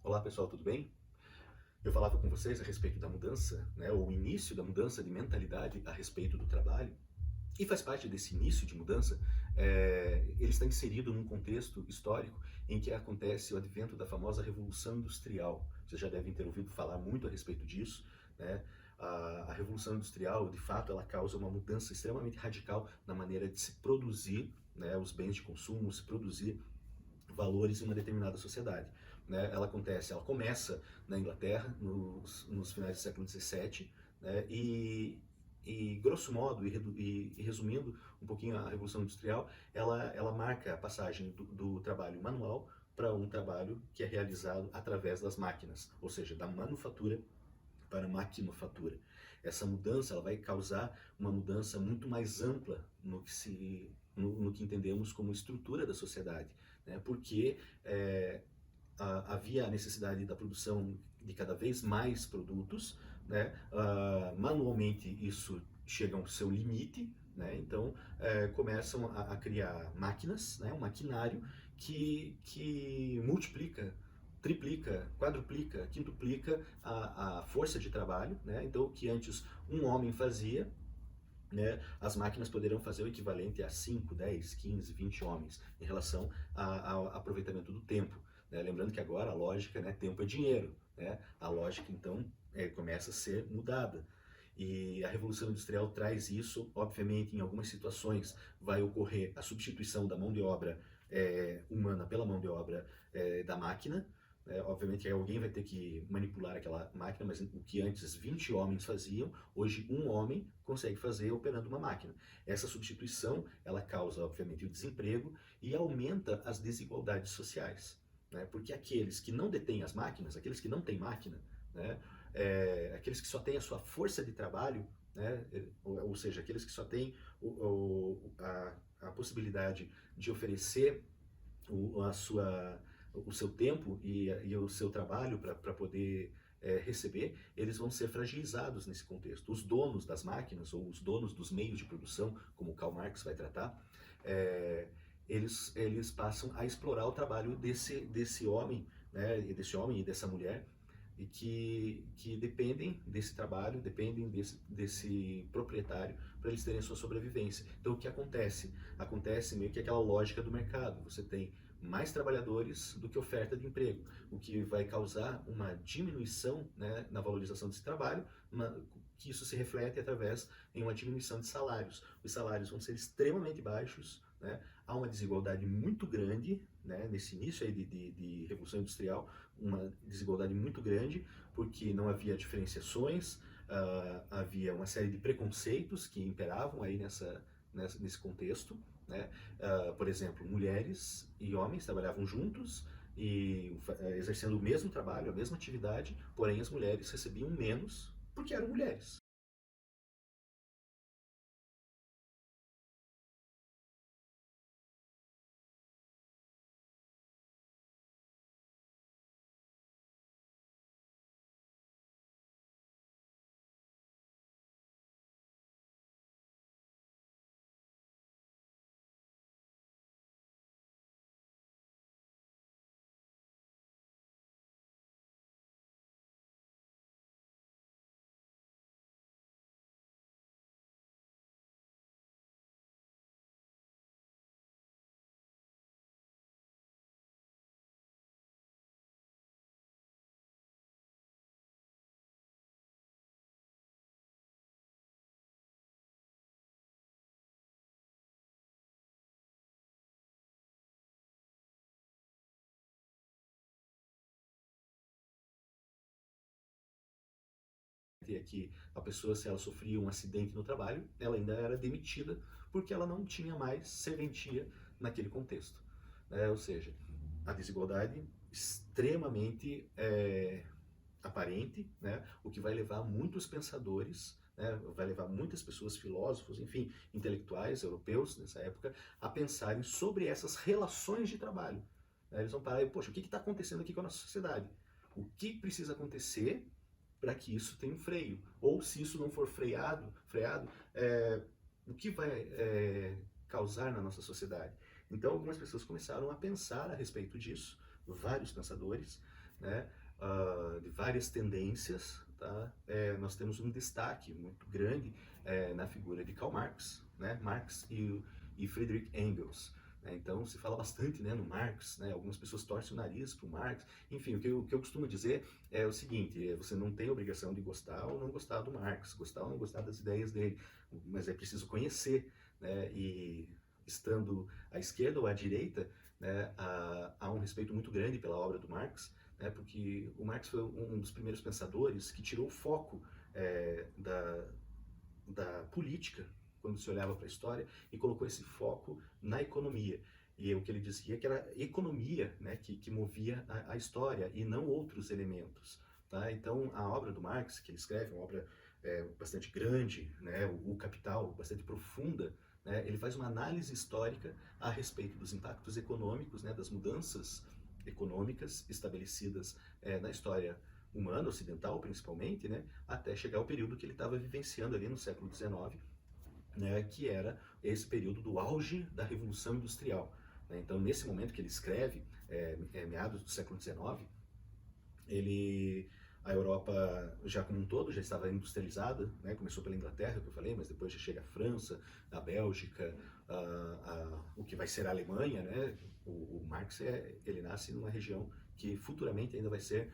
Olá pessoal, tudo bem? Eu falava com vocês a respeito da mudança, né, o início da mudança de mentalidade a respeito do trabalho, e faz parte desse início de mudança, ele está inserido num contexto histórico em que acontece o advento da famosa Revolução Industrial. Vocês já devem ter ouvido falar muito a respeito disso, né? A Revolução Industrial, de fato, ela causa uma mudança extremamente radical na maneira de se produzir, né, os bens de consumo, se produzir valores em uma determinada sociedade. Né? Ela começa na Inglaterra, nos finais do século XVII, né? Grosso modo, e resumindo um pouquinho a Revolução Industrial, ela marca a passagem do trabalho manual para um trabalho que é realizado através das máquinas, ou seja, da manufatura para a maquinofatura. Essa mudança ela vai causar uma mudança muito mais ampla no que entendemos como estrutura da sociedade, né? Porque havia a necessidade da produção de cada vez mais produtos, né? Manualmente isso chega ao seu limite, né? Então começam a criar máquinas, né? Um maquinário que multiplica, triplica, quadruplica, quintuplica a força de trabalho, né? Então o que antes um homem fazia, né, as máquinas poderiam fazer o equivalente a 5, 10, 15, 20 homens em relação ao aproveitamento do tempo. Né? Lembrando que agora a lógica, né, tempo é dinheiro. Né? A lógica, então, começa a ser mudada. E a Revolução Industrial traz isso, obviamente, em algumas situações vai ocorrer a substituição da mão de obra humana pela mão de obra da máquina. Obviamente alguém vai ter que manipular aquela máquina, mas o que antes 20 homens faziam, hoje um homem consegue fazer operando uma máquina. Essa substituição, ela causa, obviamente, o desemprego e aumenta as desigualdades sociais. Né? Porque aqueles que não detêm as máquinas, aqueles que não têm máquina, né? Aqueles que só têm a sua força de trabalho, né? Ou seja, aqueles que só têm a possibilidade de oferecer a sua, o seu tempo e o seu trabalho para poder receber, eles vão ser fragilizados nesse contexto. Os donos das máquinas, ou os donos dos meios de produção, como Karl Marx vai tratar, eles passam a explorar o trabalho desse homem, né, desse homem e dessa mulher, e que dependem desse trabalho, dependem desse proprietário para eles terem a sua sobrevivência. Então o que acontece? Acontece meio que aquela lógica do mercado. Você tem mais trabalhadores do que oferta de emprego, o que vai causar uma diminuição, né, na valorização desse trabalho, que isso se reflete através em uma diminuição de salários. Os salários vão ser extremamente baixos, né? Há uma desigualdade muito grande, né, nesse início aí de Revolução Industrial, uma desigualdade muito grande, porque não havia diferenciações, havia uma série de preconceitos que imperavam aí nesse contexto. Né? Por exemplo, mulheres e homens trabalhavam juntos e exercendo o mesmo trabalho, a mesma atividade, porém as mulheres recebiam menos porque eram mulheres. É que a pessoa, se ela sofria um acidente no trabalho, ela ainda era demitida porque ela não tinha mais serventia naquele contexto. Ou seja, a desigualdade extremamente aparente, né? O que vai levar muitos pensadores, né? Vai levar muitas pessoas, filósofos, enfim, intelectuais europeus nessa época, a pensarem sobre essas relações de trabalho. Né? Eles vão parar e, poxa, o que está acontecendo aqui com a nossa sociedade? O que precisa acontecer para que isso tenha um freio? Ou se isso não for freado, o que vai causar na nossa sociedade? Então algumas pessoas começaram a pensar a respeito disso, vários pensadores, né, de várias tendências, tá? Nós temos um destaque muito grande na figura de Karl Marx, né? Marx e Friedrich Engels. Né? Então se fala bastante, né, no Marx, né? Algumas pessoas torcem o nariz para o Marx. Enfim, o que eu costumo dizer é o seguinte: você não tem a obrigação de gostar ou não gostar do Marx, gostar ou não gostar das ideias dele, mas é preciso conhecer, né? E estando à esquerda ou à direita, né, há um respeito muito grande pela obra do Marx, né, porque o Marx foi um dos primeiros pensadores que tirou o foco da política, quando se olhava para a história, e colocou esse foco na economia. E o que ele dizia que era a economia, né, que movia a história e não outros elementos. Tá? Então, a obra do Marx, que ele escreve, é uma obra bastante grande, né, o Capital, bastante profunda, né, ele faz uma análise histórica a respeito dos impactos econômicos, né, das mudanças econômicas estabelecidas na história humana, ocidental principalmente, né, até chegar ao período que ele estava vivenciando ali no século XIX, né, que era esse período do auge da Revolução Industrial. Né? Então, nesse momento que ele escreve, meados do século XIX, a Europa já como um todo já estava industrializada, né? Começou pela Inglaterra, que eu falei, mas depois já chega a França, a Bélgica, o que vai ser a Alemanha, né? O Marx ele nasce numa região que futuramente ainda vai ser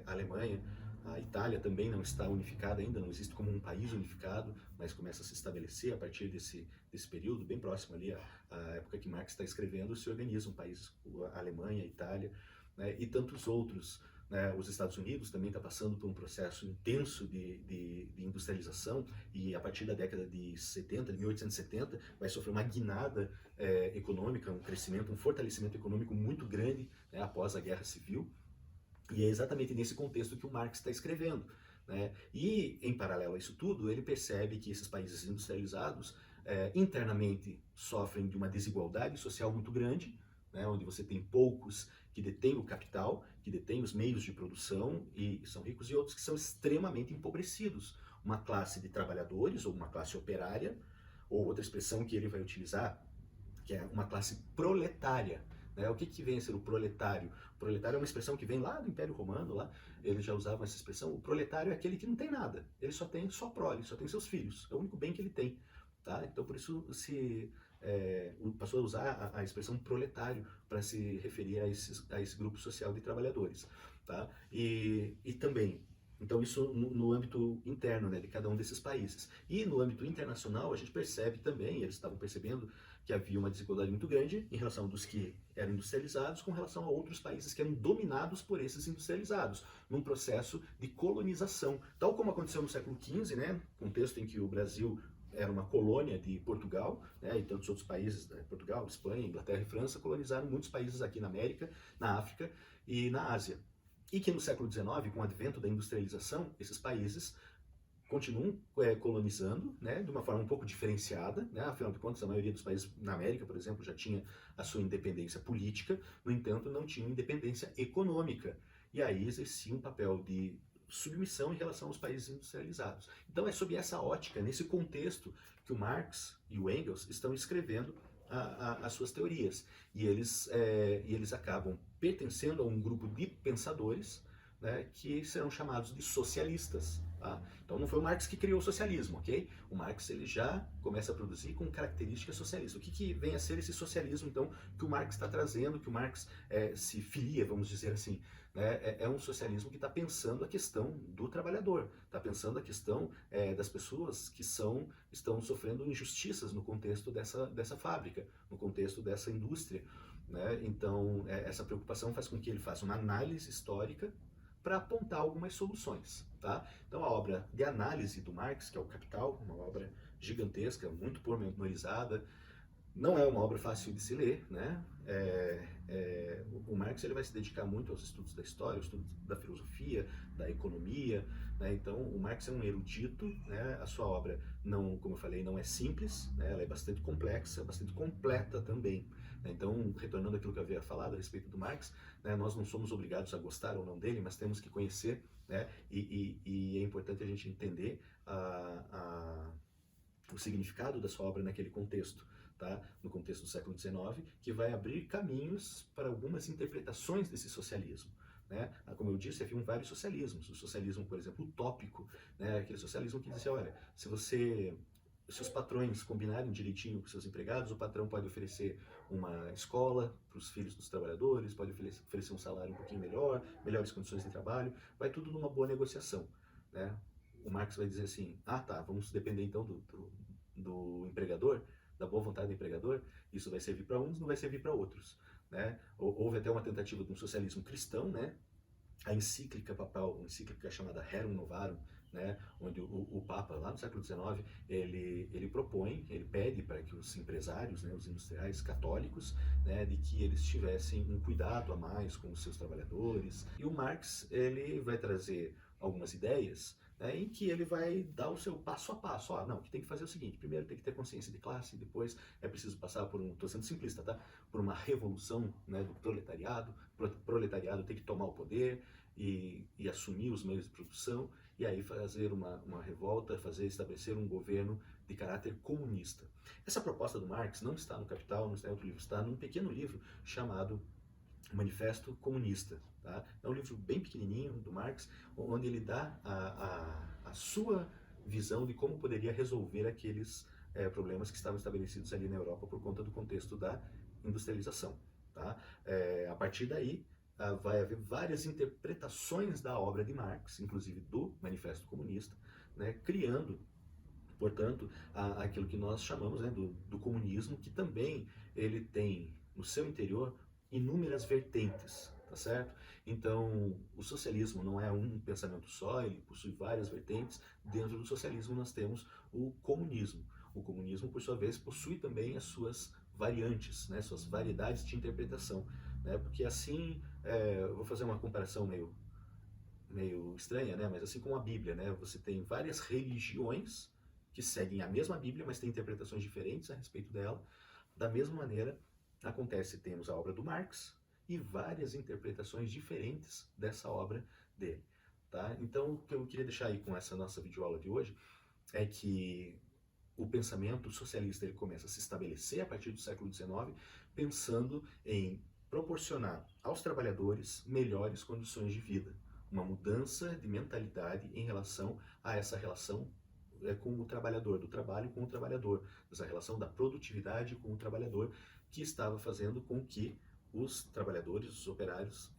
a Alemanha. A Itália também não está unificada ainda, não existe como um país unificado, mas começa a se estabelecer a partir desse período, bem próximo ali à época que Marx está escrevendo, se organizam países, a Alemanha, a Itália, né, e tantos outros. Né? Os Estados Unidos também está passando por um processo intenso de industrialização, e a partir da década de 70, de 1870, vai sofrer uma guinada econômica, um crescimento, um fortalecimento econômico muito grande, né, após a Guerra Civil. E é exatamente nesse contexto que o Marx está escrevendo. Né? E, em paralelo a isso tudo, ele percebe que esses países industrializados internamente sofrem de uma desigualdade social muito grande, né? Onde você tem poucos que detêm o capital, que detêm os meios de produção e são ricos, e outros que são extremamente empobrecidos. Uma classe de trabalhadores, ou uma classe operária, ou outra expressão que ele vai utilizar, que é uma classe proletária. Né? O que vem a ser o proletário? O proletário é uma expressão que vem lá do Império Romano, lá eles já usavam essa expressão. O proletário é aquele que não tem nada, ele só tem sua prole, só tem seus filhos, é o único bem que ele tem. Tá? Então por isso passou a usar a expressão proletário para se referir a esse grupo social de trabalhadores. Tá? E também, então isso no âmbito interno, né, de cada um desses países. E no âmbito internacional a gente percebe também, eles estavam percebendo que havia uma desigualdade muito grande em relação dos que eram industrializados com relação a outros países que eram dominados por esses industrializados, num processo de colonização, tal como aconteceu no século XV, né, contexto em que o Brasil era uma colônia de Portugal, né, e tantos outros países, né, Portugal, Espanha, Inglaterra e França, colonizaram muitos países aqui na América, na África e na Ásia. E que no século XIX, com o advento da industrialização, esses países continuam colonizando, né, de uma forma um pouco diferenciada, né, afinal de contas a maioria dos países na América, por exemplo, já tinha a sua independência política, no entanto não tinha independência econômica, e aí exercia um papel de submissão em relação aos países industrializados. Então é sob essa ótica, nesse contexto, que o Marx e o Engels estão escrevendo as suas teorias, e eles acabam pertencendo a um grupo de pensadores, né, que serão chamados de socialistas. Tá? Então não foi o Marx que criou o socialismo, ok? O Marx ele já começa a produzir com características socialistas. O que vem a ser esse socialismo, então, que o Marx está trazendo, que o Marx se filia, vamos dizer assim? Né? É um socialismo que está pensando a questão do trabalhador, está pensando a questão das pessoas que estão sofrendo injustiças no contexto dessa fábrica, no contexto dessa indústria. Né? Então, essa preocupação faz com que ele faça uma análise histórica para apontar algumas soluções. Tá? Então, a obra de análise do Marx, que é o Capital, uma obra gigantesca, muito pormenorizada, não é uma obra fácil de se ler, né? O Marx ele vai se dedicar muito aos estudos da história, aos estudos da filosofia, da economia, né? Então o Marx é um erudito, né? A sua obra não, como eu falei, não é simples, né? Ela é bastante complexa, bastante completa também. Né? Então, retornando àquilo que eu havia falado a respeito do Marx, né? Nós não somos obrigados a gostar ou não dele, mas temos que conhecer, né? E é importante a gente entender o significado da sua obra naquele contexto. Tá? No contexto do século XIX, que vai abrir caminhos para algumas interpretações desse socialismo. Né? como eu disse, haviam vários socialismos. O socialismo, por exemplo, utópico, né? Aquele socialismo que dizia, olha, se os patrões combinarem direitinho com seus empregados, o patrão pode oferecer uma escola para os filhos dos trabalhadores, pode oferecer um salário um pouquinho melhor, melhores condições de trabalho, vai tudo numa boa negociação, né? O Marx vai dizer assim, tá, vamos depender então do empregador, da boa vontade do empregador, isso vai servir para uns, não vai servir para outros, né? Houve até uma tentativa de um socialismo cristão, né? A encíclica papal, uma encíclica chamada Rerum Novarum, né, onde o Papa, lá no século XIX, ele propõe, ele pede para que os empresários, né, os industriais católicos, né, de que eles tivessem um cuidado a mais com os seus trabalhadores. E o Marx, ele vai trazer algumas ideias, né, em que ele vai dar o seu passo a passo. Não, que tem que fazer o seguinte, primeiro tem que ter consciência de classe, depois é preciso passar por estou sendo simplista, tá? Por uma revolução, né, do proletariado, o proletariado tem que tomar o poder e assumir os meios de produção, e aí fazer uma revolta, estabelecer um governo de caráter comunista. Essa proposta do Marx não está no Capital, não está em outro livro, está num pequeno livro chamado Manifesto Comunista. Tá? É um livro bem pequenininho do Marx, onde ele dá a sua visão de como poderia resolver aqueles problemas que estavam estabelecidos ali na Europa por conta do contexto da industrialização. Tá? A partir daí, vai haver várias interpretações da obra de Marx, inclusive do Manifesto Comunista, né, criando, portanto, aquilo que nós chamamos, né, do comunismo, que também ele tem no seu interior inúmeras vertentes, tá certo? Então, o socialismo não é um pensamento só, ele possui várias vertentes. Dentro do socialismo nós temos o comunismo. O comunismo, por sua vez, possui também as suas variantes, né, suas variedades de interpretação, né, porque assim, eu vou fazer uma comparação meio estranha, né, mas assim como a Bíblia, né, você tem várias religiões que seguem a mesma Bíblia, mas têm interpretações diferentes a respeito dela. Da mesma maneira, temos a obra do Marx e várias interpretações diferentes dessa obra dele. Tá? Então, o que eu queria deixar aí com essa nossa videoaula de hoje é que o pensamento socialista ele começa a se estabelecer a partir do século XIX, pensando em proporcionar aos trabalhadores melhores condições de vida, uma mudança de mentalidade em relação a essa relação com o trabalhador, do trabalho com o trabalhador, essa relação da produtividade com o trabalhador, que estava fazendo com que os trabalhadores, os operários,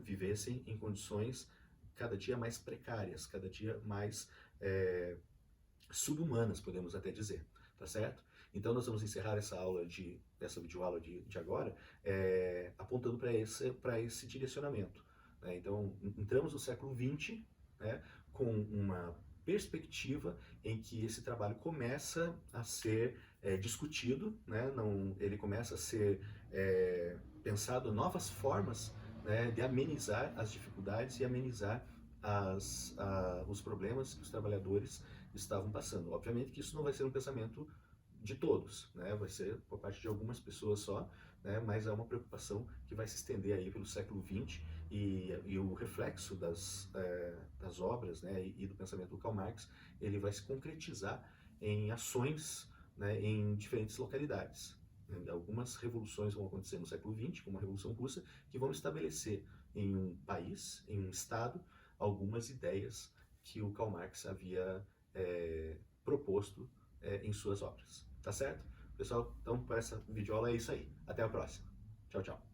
vivessem em condições cada dia mais precárias, cada dia mais subhumanas, podemos até dizer, tá certo? Então nós vamos encerrar essa videoaula de agora, apontando para esse direcionamento. Né? Então, entramos no século XX, né, com uma perspectiva em que esse trabalho começa a ser discutido, né? Ele começa a ser pensado novas formas, né, de amenizar as dificuldades e amenizar os problemas que os trabalhadores estavam passando. Obviamente que isso não vai ser um pensamento de todos, né? Vai ser por parte de algumas pessoas só, né? Mas é uma preocupação que vai se estender aí pelo século XX e o reflexo das obras, né, e do pensamento do Karl Marx, ele vai se concretizar em ações, né, em diferentes localidades. Algumas revoluções vão acontecer no século XX, como a Revolução Russa, que vão estabelecer em um país, em um estado, algumas ideias que o Karl Marx havia proposto em suas obras. Tá certo? Pessoal, então para essa videoaula é isso aí. Até a próxima. Tchau, tchau.